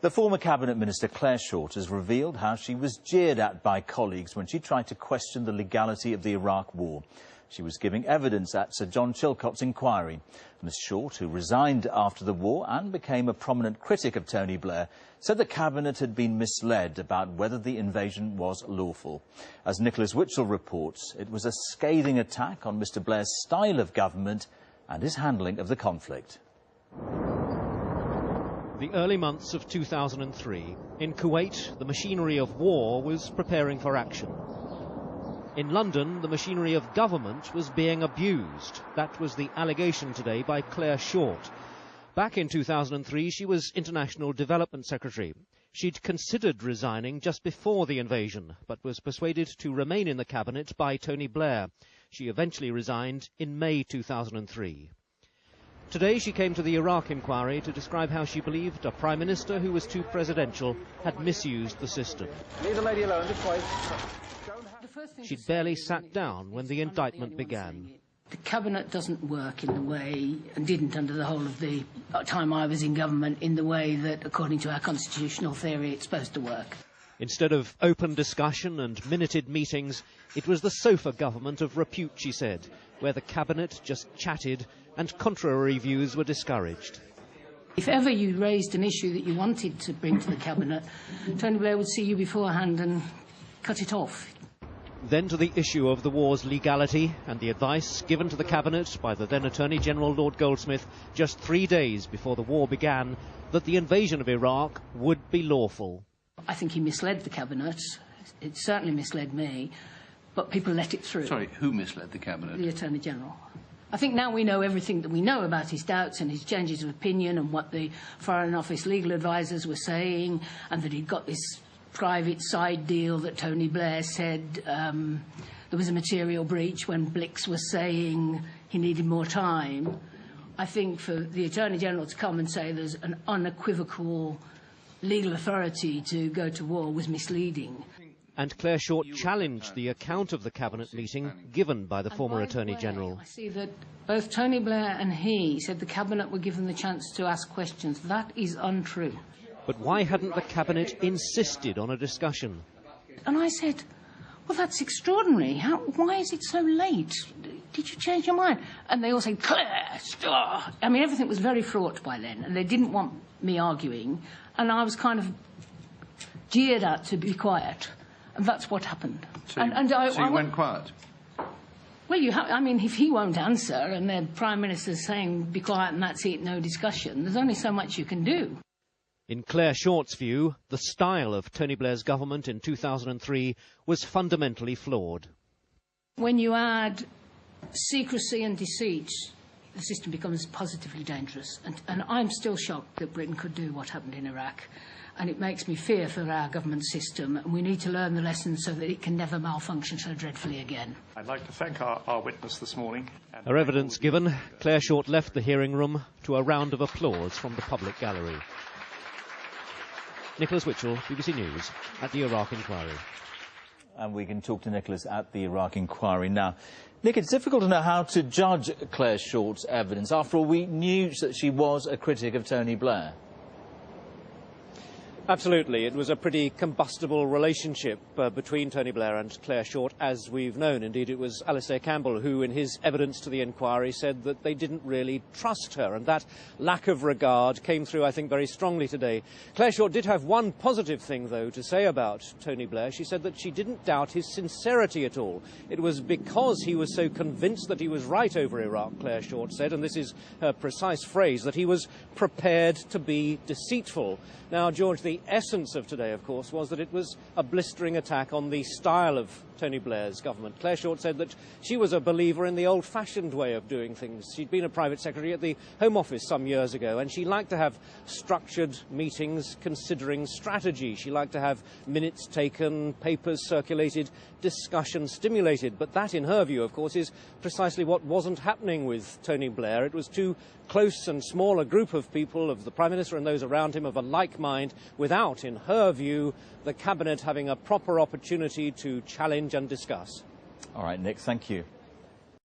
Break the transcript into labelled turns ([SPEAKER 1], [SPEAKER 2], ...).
[SPEAKER 1] The former Cabinet Minister Clare Short has revealed how she was jeered at by colleagues when she tried to question the legality of the Iraq war. She was giving evidence at Sir John Chilcot's inquiry. Ms Short, who resigned after the war and became a prominent critic of Tony Blair, said the Cabinet had been misled about whether the invasion was lawful. As Nicholas Witchell reports, it was a scathing attack on Mr Blair's style of government and his handling of the conflict.
[SPEAKER 2] The early months of 2003, in Kuwait, the machinery of war was preparing for action. In London, the machinery of government was being abused. That was the allegation today by Clare Short. Back in 2003, she was International Development Secretary. She'd considered resigning just before the invasion, but was persuaded to remain in the cabinet by Tony Blair. She eventually resigned in May 2003. Today she came to the Iraq inquiry to describe how she believed a Prime Minister who was too presidential had misused the system.
[SPEAKER 3] Leave the lady alone, just wait.
[SPEAKER 2] She'd barely sat down when the indictment began.
[SPEAKER 4] The Cabinet doesn't work in the way, and didn't under the whole of the time I was in government, in the way that, according to our constitutional theory, it's supposed to work.
[SPEAKER 2] Instead of open discussion and minuted meetings, it was the sofa government of repute, she said, where the Cabinet just chatted and contrary views were discouraged.
[SPEAKER 4] If ever you raised an issue that you wanted to bring to the Cabinet, Tony Blair would see you beforehand and cut it off.
[SPEAKER 2] Then to the issue of the war's legality and the advice given to the Cabinet by the then Attorney-General Lord Goldsmith just 3 days before the war began, that the invasion of Iraq would be lawful.
[SPEAKER 4] I think he misled the Cabinet. It certainly misled me, but people let it through.
[SPEAKER 5] Sorry, who misled the Cabinet?
[SPEAKER 4] The Attorney-General. I think now we know everything that we know about his doubts and his changes of opinion and what the Foreign Office legal advisers were saying, and that he'd got this private side deal that Tony Blair said there was a material breach when Blix was saying he needed more time. I think for the Attorney-General to come and say there's an unequivocal legal authority to go to war was misleading.
[SPEAKER 2] And Clare Short challenged the account of the Cabinet meeting given by the former Attorney-General.
[SPEAKER 4] I see that both Tony Blair and he said the Cabinet were given the chance to ask questions. That is untrue.
[SPEAKER 2] But why hadn't the Cabinet insisted on a discussion?
[SPEAKER 4] And I said, well, that's extraordinary. Why is it so late? Did you change your mind? And they all said, Clare, stop. I mean, everything was very fraught by then, and they didn't want me arguing, and I was kind of jeered at to be quiet. And that's what happened.
[SPEAKER 5] So you went quiet?
[SPEAKER 4] Well, I mean, if he won't answer and the Prime Minister's saying, be quiet and that's it, no discussion, there's only so much you can do.
[SPEAKER 2] In Clare Short's view, the style of Tony Blair's government in 2003 was fundamentally flawed.
[SPEAKER 4] When you add secrecy and deceit, the system becomes positively dangerous. And I'm still shocked that Britain could do what happened in Iraq. And it makes me fear for our government system, and we need to learn the lessons so that it can never malfunction so dreadfully again.
[SPEAKER 3] I'd like to thank our witness this morning.
[SPEAKER 2] Her evidence given, Clare Short left the hearing room to a round of applause from the public gallery. Nicholas Witchell, BBC News, at the Iraq inquiry.
[SPEAKER 1] And we can talk to Nicholas at the Iraq inquiry now. Nick, it's difficult to know how to judge Clare Short's evidence. After all, we knew that she was a critic of Tony Blair.
[SPEAKER 2] Absolutely. It was a pretty combustible relationship between Tony Blair and Clare Short, as we've known. Indeed, it was Alistair Campbell who, in his evidence to the inquiry, said that they didn't really trust her, and that lack of regard came through, I think, very strongly today. Clare Short did have one positive thing, though, to say about Tony Blair. She said that she didn't doubt his sincerity at all. It was because he was so convinced that he was right over Iraq, Clare Short said, and this is her precise phrase, that he was prepared to be deceitful. Now, George, the essence of today, of course, was that it was a blistering attack on the style of Tony Blair's government. Clare Short said that she was a believer in the old-fashioned way of doing things. She'd been a private secretary at the Home Office some years ago, and she liked to have structured meetings considering strategy. She liked to have minutes taken, papers circulated, discussion stimulated. But that, in her view, of course, is precisely what wasn't happening with Tony Blair. It was too close and small a group of people, of the Prime Minister and those around him, of a like mind, without, in her view, the Cabinet having a proper opportunity to challenge and discuss.
[SPEAKER 1] All right, Nick, thank you.